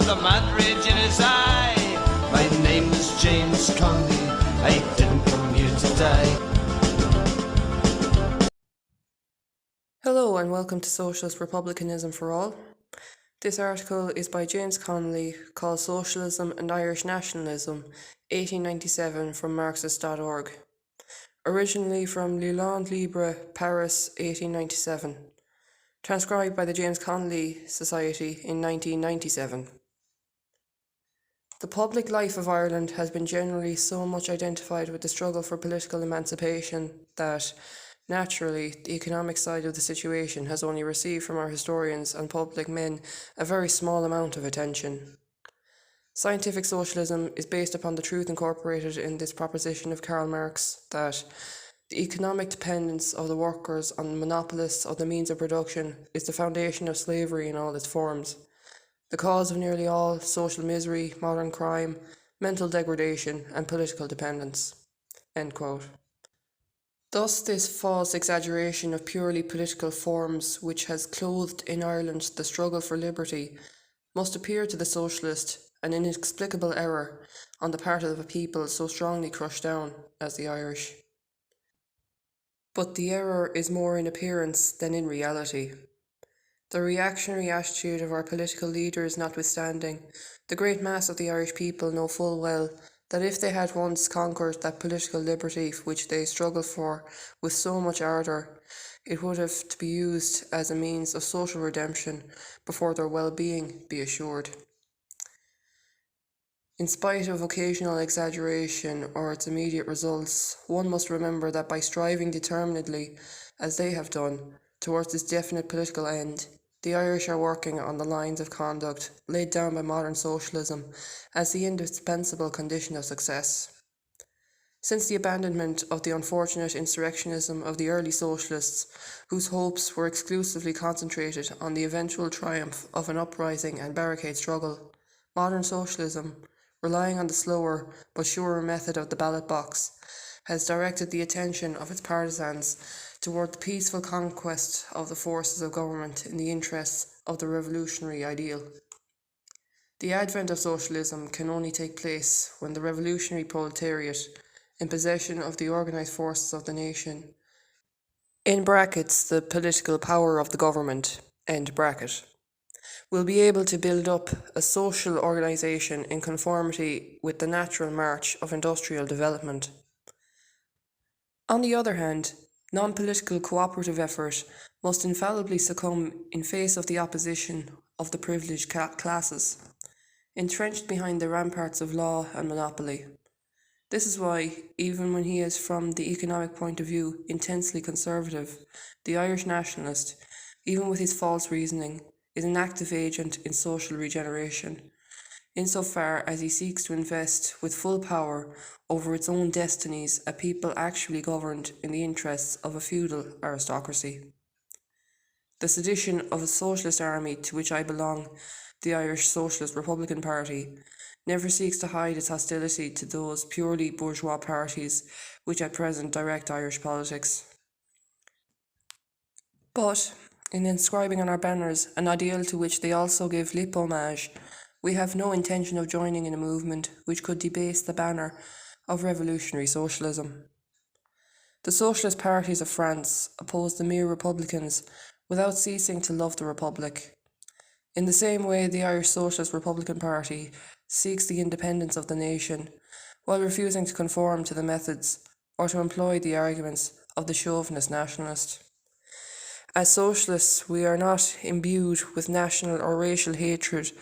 with a mad rage in his eye. My name is James Connolly, I didn't come here to die. Hello and welcome to Socialist Republicanism for All. This article is by James Connolly called Socialism and Irish Nationalism, 1897 from Marxist.org. Originally from Lalande Libre, Paris, 1897. Transcribed by the James Connolly Society in 1997. The public life of Ireland has been generally so much identified with the struggle for political emancipation that, naturally, the economic side of the situation has only received from our historians and public men a very small amount of attention. Scientific socialism is based upon the truth incorporated in this proposition of Karl Marx that the economic dependence of the workers on the monopolists of the means of production is the foundation of slavery in all its forms, the cause of nearly all social misery, modern crime, mental degradation, and political dependence. End quote. Thus, this false exaggeration of purely political forms which has clothed in Ireland the struggle for liberty must appear to the socialist an inexplicable error on the part of a people so strongly crushed down as the Irish. But the error is more in appearance than in reality. The reactionary attitude of our political leaders notwithstanding, the great mass of the Irish people know full well that if they had once conquered that political liberty which they struggle for with so much ardour, it would have to be used as a means of social redemption before their well-being be assured. In spite of occasional exaggeration or its immediate results, one must remember that by striving determinedly, as they have done, towards this definite political end, the Irish are working on the lines of conduct laid down by modern socialism as the indispensable condition of success. Since the abandonment of the unfortunate insurrectionism of the early socialists, whose hopes were exclusively concentrated on the eventual triumph of an uprising and barricade struggle, modern socialism, relying on the slower but surer method of the ballot box, has directed the attention of its partisans toward the peaceful conquest of the forces of government in the interests of the revolutionary ideal. The advent of socialism can only take place when the revolutionary proletariat, in possession of the organised forces of the nation, in brackets the political power of the government, end bracket, will be able to build up a social organisation in conformity with the natural march of industrial development. On the other hand, non-political cooperative effort must infallibly succumb in face of the opposition of the privileged classes, entrenched behind the ramparts of law and monopoly. This is why, even when he is from the economic point of view intensely conservative, the Irish nationalist, even with his false reasoning, is an active agent in social regeneration, insofar as he seeks to invest with full power over its own destinies a people actually governed in the interests of a feudal aristocracy. The sedition of a socialist army to which I belong, the Irish Socialist Republican Party, never seeks to hide its hostility to those purely bourgeois parties which at present direct Irish politics. But, in inscribing on our banners an ideal to which they also give lip homage, we have no intention of joining in a movement which could debase the banner of revolutionary socialism. The socialist parties of France oppose the mere republicans without ceasing to love the republic. In the same way, the Irish Socialist Republican Party seeks the independence of the nation, while refusing to conform to the methods or to employ the arguments of the chauvinist nationalist. As socialists, we are not imbued with national or racial hatred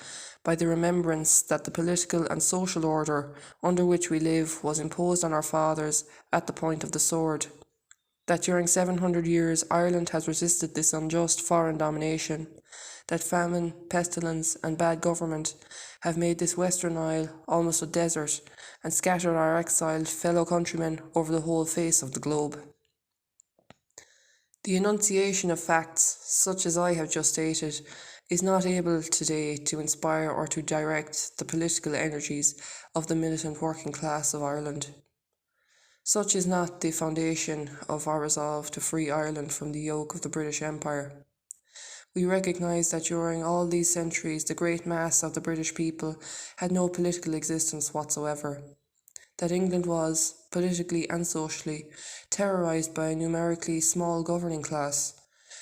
by the remembrance that the political and social order under which we live was imposed on our fathers at the point of the sword, that during 700 years Ireland has resisted this unjust foreign domination, that famine, pestilence and bad government have made this Western Isle almost a desert and scattered our exiled fellow countrymen over the whole face of the globe. The enunciation of facts, such as I have just stated, is not able today to inspire or to direct the political energies of the militant working class of Ireland. Such is not the foundation of our resolve to free Ireland from the yoke of the British Empire. We recognise that during all these centuries the great mass of the British people had no political existence whatsoever, that England was, politically and socially, terrorised by a numerically small governing class,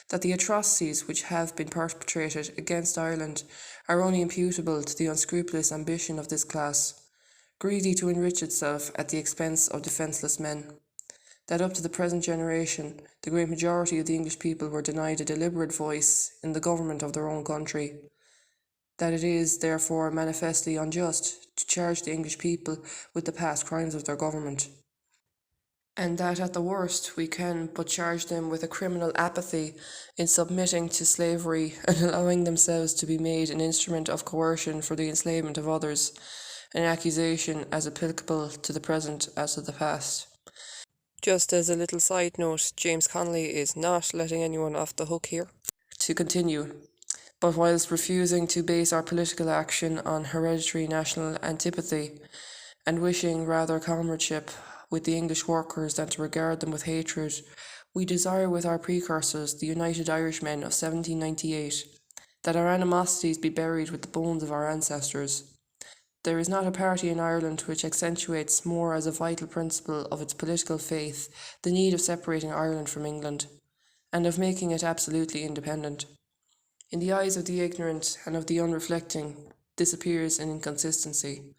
that the atrocities which have been perpetrated against Ireland are only imputable to the unscrupulous ambition of this class, greedy to enrich itself at the expense of defenceless men, that up to the present generation the great majority of the English people were denied a deliberate voice in the government of their own country, that it is, therefore, manifestly unjust to charge the English people with the past crimes of their government, and that at the worst we can but charge them with a criminal apathy in submitting to slavery and allowing themselves to be made an instrument of coercion for the enslavement of others, an accusation as applicable to the present as to the past. Just as a little side note, James Connolly is not letting anyone off the hook here. To continue, but whilst refusing to base our political action on hereditary national antipathy, and wishing rather comradeship with the English workers than to regard them with hatred, we desire with our precursors, the United Irishmen of 1798, that our animosities be buried with the bones of our ancestors. There is not a party in Ireland which accentuates more as a vital principle of its political faith the need of separating Ireland from England, and of making it absolutely independent. In the eyes of the ignorant and of the unreflecting, this appears an inconsistency,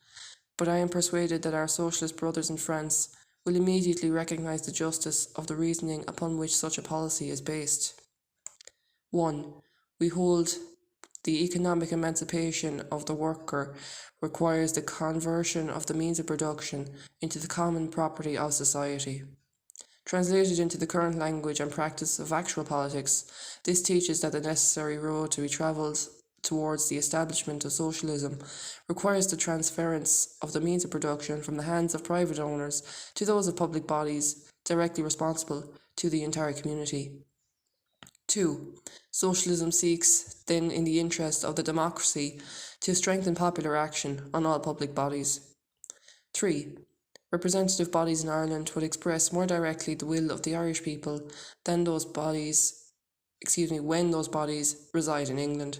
but I am persuaded that our socialist brothers in France will immediately recognise the justice of the reasoning upon which such a policy is based. 1. We hold the economic emancipation of the worker requires the conversion of the means of production into the common property of society. Translated into the current language and practice of actual politics, this teaches that the necessary road to be travelled towards the establishment of socialism requires the transference of the means of production from the hands of private owners to those of public bodies directly responsible to the entire community. 2. Socialism seeks, then, in the interest of the democracy, to strengthen popular action on all public bodies. 3. Representative bodies in Ireland would express more directly the will of the Irish people than when those bodies reside in England.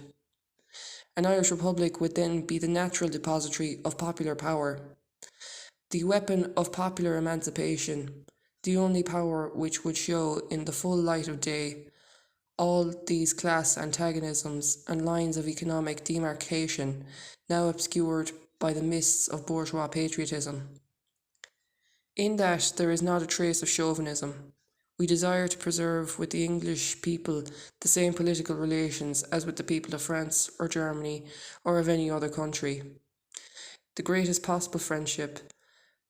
An Irish Republic would then be the natural depository of popular power, the weapon of popular emancipation, the only power which would show in the full light of day all these class antagonisms and lines of economic demarcation now obscured by the mists of bourgeois patriotism. In that there is not a trace of chauvinism, we desire to preserve with the English people the same political relations as with the people of France or Germany or of any other country, the greatest possible friendship,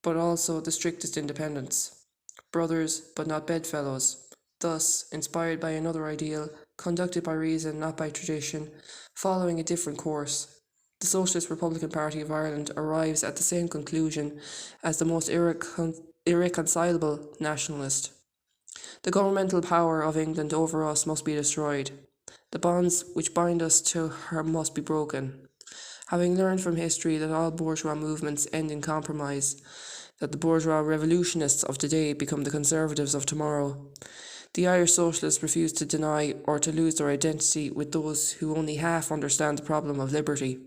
but also the strictest independence, brothers but not bedfellows, thus, inspired by another ideal, conducted by reason not by tradition, following a different course, the Socialist Republican Party of Ireland arrives at the same conclusion as the most irreconcilable nationalist. The governmental power of England over us must be destroyed. The bonds which bind us to her must be broken. Having learned from history that all bourgeois movements end in compromise, that the bourgeois revolutionists of today become the conservatives of tomorrow, the Irish socialists refuse to deny or to lose their identity with those who only half understand the problem of liberty.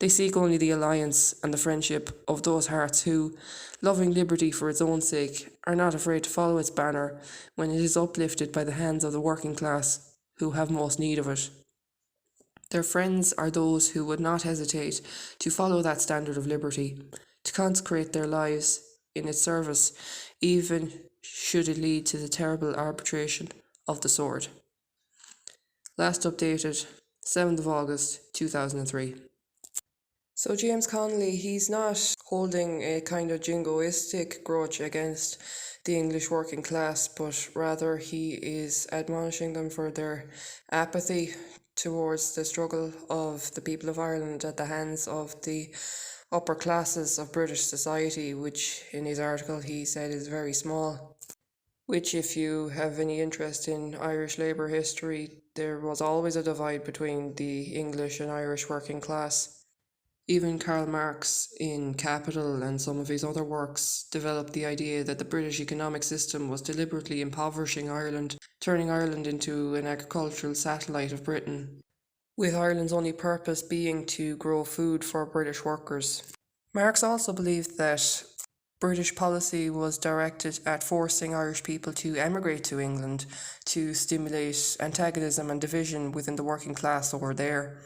They seek only the alliance and the friendship of those hearts who, loving liberty for its own sake, are not afraid to follow its banner when it is uplifted by the hands of the working class who have most need of it. Their friends are those who would not hesitate to follow that standard of liberty, to consecrate their lives in its service, even should it lead to the terrible arbitration of the sword. Last updated 7th of August 2003. So James Connolly, he's not holding a kind of jingoistic grudge against the English working class, but rather he is admonishing them for their apathy towards the struggle of the people of Ireland at the hands of the upper classes of British society, which in his article he said is very small. Which, if you have any interest in Irish labour history, there was always a divide between the English and Irish working class. Even Karl Marx, in Capital and some of his other works, developed the idea that the British economic system was deliberately impoverishing Ireland, turning Ireland into an agricultural satellite of Britain, with Ireland's only purpose being to grow food for British workers. Marx also believed that British policy was directed at forcing Irish people to emigrate to England to stimulate antagonism and division within the working class over there.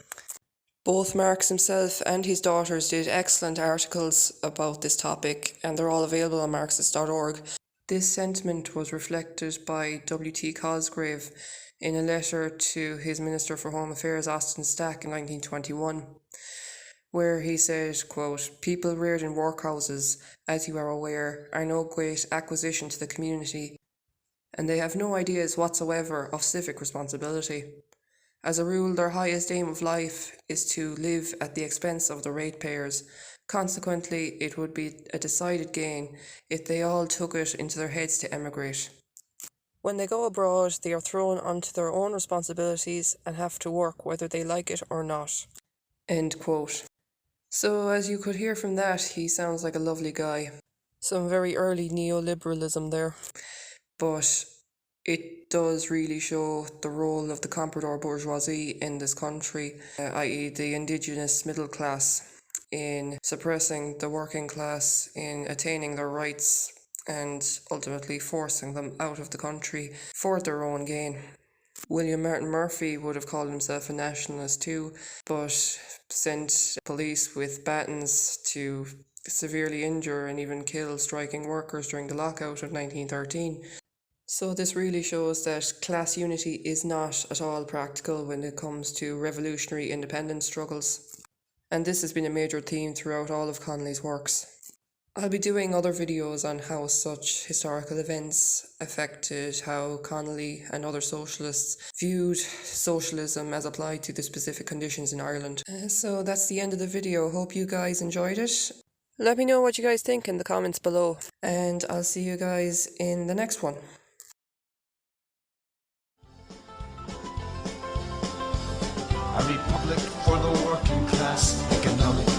Both Marx himself and his daughters did excellent articles about this topic, and they're all available on Marxist.org. This sentiment was reflected by W.T. Cosgrave in a letter to his Minister for Home Affairs, Austin Stack, in 1921, where he said, quote, "People reared in workhouses, as you are aware, are no great acquisition to the community, and they have no ideas whatsoever of civic responsibility. As a rule, their highest aim of life is to live at the expense of the ratepayers. Consequently, it would be a decided gain if they all took it into their heads to emigrate. When they go abroad, they are thrown onto their own responsibilities and have to work whether they like it or not." End quote. So, as you could hear from that, he sounds like a lovely guy. Some very early neoliberalism there. But it does really show the role of the Comprador bourgeoisie in this country, i.e. the indigenous middle class, in suppressing the working class, in attaining their rights, and ultimately forcing them out of the country for their own gain. William Martin Murphy would have called himself a nationalist too, but sent police with batons to severely injure and even kill striking workers during the lockout of 1913. So this really shows that class unity is not at all practical when it comes to revolutionary independence struggles. And this has been a major theme throughout all of Connolly's works. I'll be doing other videos on how such historical events affected how Connolly and other socialists viewed socialism as applied to the specific conditions in Ireland. So that's the end of the video. Hope you guys enjoyed it. Let me know what you guys think in the comments below, and I'll see you guys in the next one. A republic for the working class, economic